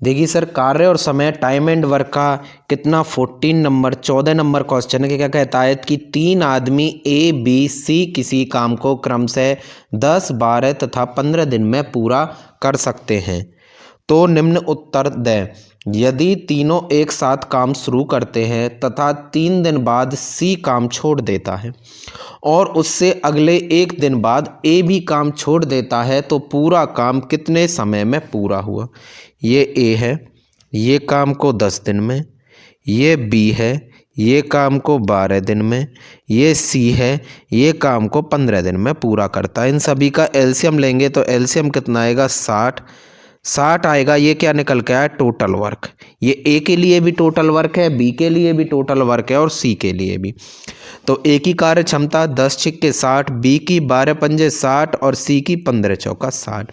देखिए सर, कार्य और समय टाइम एंड वर्क का कितना 14 नंबर क्वेश्चन है। क्या कहता है कि 3 आदमी ए बी सी किसी काम को क्रमशः 10, 12 तथा 15 दिन में पूरा कर सकते हैं तो निम्न उत्तर दें। यदि तीनों एक साथ काम शुरू करते हैं तथा 3 दिन बाद सी काम छोड़ देता है और उससे अगले 1 दिन बाद ए भी काम छोड़ देता है तो पूरा काम कितने समय में पूरा हुआ। ये ए है, ये काम को 10 दिन में, ये बी है, ये काम को 12 दिन में, ये सी है, ये काम को 15 दिन में पूरा करता है। इन सभी का एलसीएम लेंगे तो एलसीएम कितना आएगा 60 आएगा। ये क्या निकल के आया टोटल वर्क। ये ए के लिए भी टोटल वर्क है, बी के लिए भी टोटल वर्क है और सी के लिए भी। तो ए की कार्य क्षमता 10 छिक्के 60, बी की 12 पंजे 60 और सी की 15 चौका 60।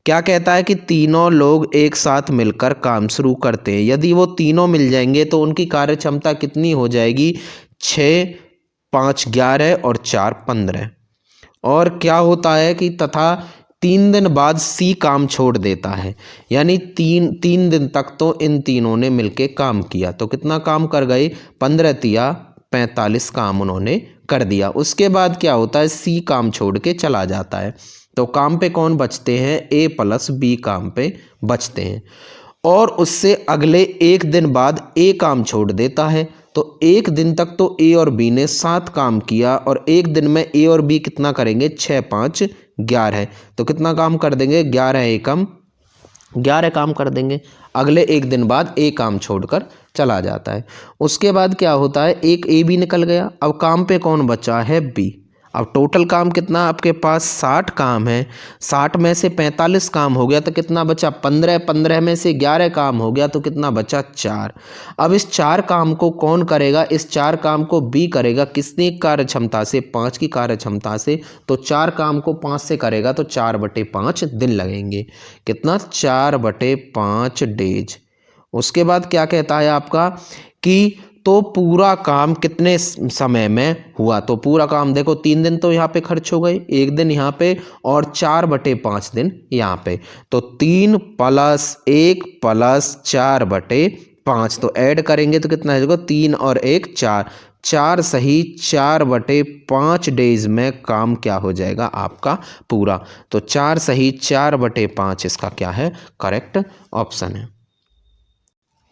क्या कहता है कि तीनों लोग एक साथ मिलकर काम शुरू करते हैं। यदि वो तीनों मिल जाएंगे तो उनकी कार्य क्षमता कितनी हो जाएगी 6, 5, 11 और 4, 15। और क्या होता है कि तथा 3 दिन बाद सी काम छोड़ देता है, यानी तीन दिन तक तो इन तीनों ने मिलके काम किया तो कितना काम कर गए 15 तिया 45 काम उन्होंने कर दिया। उसके बाद क्या होता है सी काम छोड़ के चला जाता है तो काम पे कौन बचते हैं ए प्लस बी काम पे बचते हैं। और उससे अगले 1 दिन बाद ए काम छोड़ देता है तो 1 दिन तक तो ए और बी ने 7 काम किया और 1 दिन में ए और बी कितना करेंगे 6, 5, 11 तो कितना काम कर देंगे 11 एकम 11 काम कर देंगे। अगले 1 दिन बाद ए काम छोड़कर चला जाता है। उसके बाद क्या होता है एक ए भी निकल गया। अब काम पे कौन बचा है बी। अब टोटल काम कितना आपके पास 60 काम है, 60 में से 45 काम हो गया तो कितना बचा 15, 15 में से 11 काम हो गया तो कितना बचा 4। अब इस 4 काम को कौन करेगा, इस 4 काम को बी करेगा। किसने कार्य क्षमता से 5 की कार्य क्षमता से, तो 4 काम को 5 से करेगा तो 4/5 दिन लगेंगे। कितना 4/5 डेज। उसके बाद क्या कहता है आपका कि तो पूरा काम कितने समय में हुआ। तो पूरा काम देखो 3 दिन तो यहाँ पे खर्च हो गए, 1 दिन यहाँ पे और 4/5 दिन यहाँ पे। तो 3 + 1 + 4/5 तो ऐड करेंगे तो कितना हो जाएगा 3 और 1 4, 4 सही 4/5 डेज में काम क्या हो जाएगा आपका पूरा। तो 4 सही 4/5 इसका क्या है करेक्ट ऑप्शन है।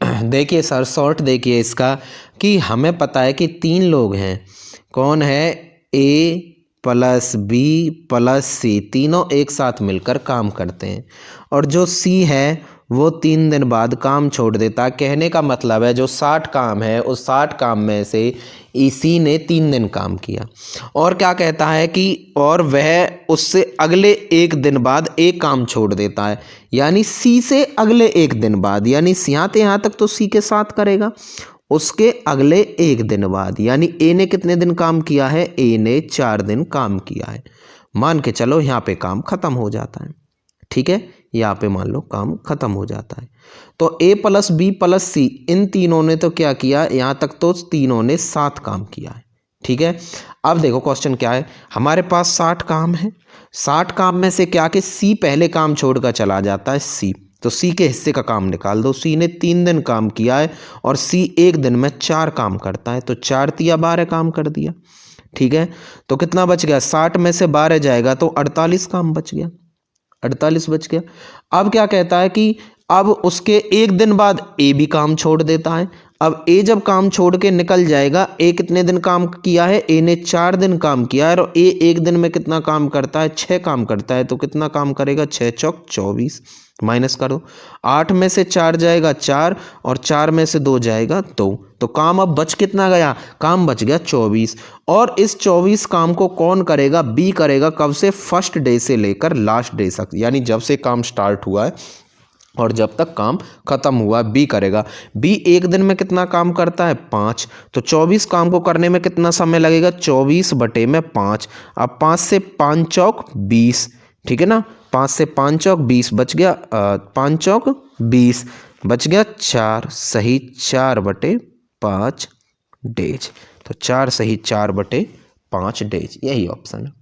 देखिए सर शॉर्ट देखिए इसका कि हमें पता है कि 3 लोग हैं। कौन है ए प्लस बी प्लस सी, तीनों एक साथ मिलकर काम करते हैं और जो सी है वो 3 दिन बाद काम छोड़ देता है। कहने का मतलब है जो 60 काम है उस 60 काम में से इसी ने 3 दिन काम किया। और क्या कहता है कि और वह उससे अगले 1 दिन बाद एक काम छोड़ देता है, यानी सी से अगले 1 दिन बाद, यानी यहाँ तक तो सी के साथ करेगा। उसके अगले 1 दिन बाद यानी ए ने कितने दिन काम किया है, ए ने 4 दिन काम किया है। मान के चलो यहाँ पे काम खत्म हो जाता है। ठीक है, यहाँ पे मान लो काम खत्म हो जाता है। तो ए प्लस बी प्लस सी इन तीनों ने तो क्या किया, यहाँ तक तो तीनों ने 7 काम किया है। ठीक है, अब देखो क्वेश्चन क्या है, हमारे पास 60 काम है। 60 काम में से क्या कि सी पहले काम छोड़कर चला जाता है सी, तो सी के हिस्से का काम निकाल दो। सी ने 3 दिन काम किया है और सी 1 दिन में 4 काम करता है तो 4 तिया 12 काम कर दिया। ठीक है, तो कितना बच गया 60 में से 12 जाएगा तो 48 काम बच गया, 48 बच गया। अब क्या कहता है कि अब उसके 1 दिन बाद ए भी काम छोड़ देता है। अब ए जब काम छोड़ के निकल जाएगा, ए कितने दिन काम किया है, ए ने 4 दिन काम किया है और ए 1 दिन में कितना काम करता है 6 काम करता है तो कितना काम करेगा 6 चौक 24 माइनस करो। 8 में से 4 जाएगा 4 और 4 में से 2 जाएगा 2, तो काम अब बच कितना गया, काम बच गया 24। और इस 24 काम को कौन करेगा, बी करेगा। कब से, फर्स्ट डे से लेकर लास्ट डे तक, यानी जब से काम स्टार्ट हुआ है और जब तक काम खत्म हुआ बी करेगा। बी 1 दिन में कितना काम करता है 5, तो 24 काम को करने में कितना समय लगेगा 24/5। अब 5 से 5 चौक 20, ठीक है ना, 5 से 5 चौक 20 बच गया, 5 चौक 20 बच गया 4 सही 4/5 डेज। तो 4 सही 4/5 डेज, यही ऑप्शन है।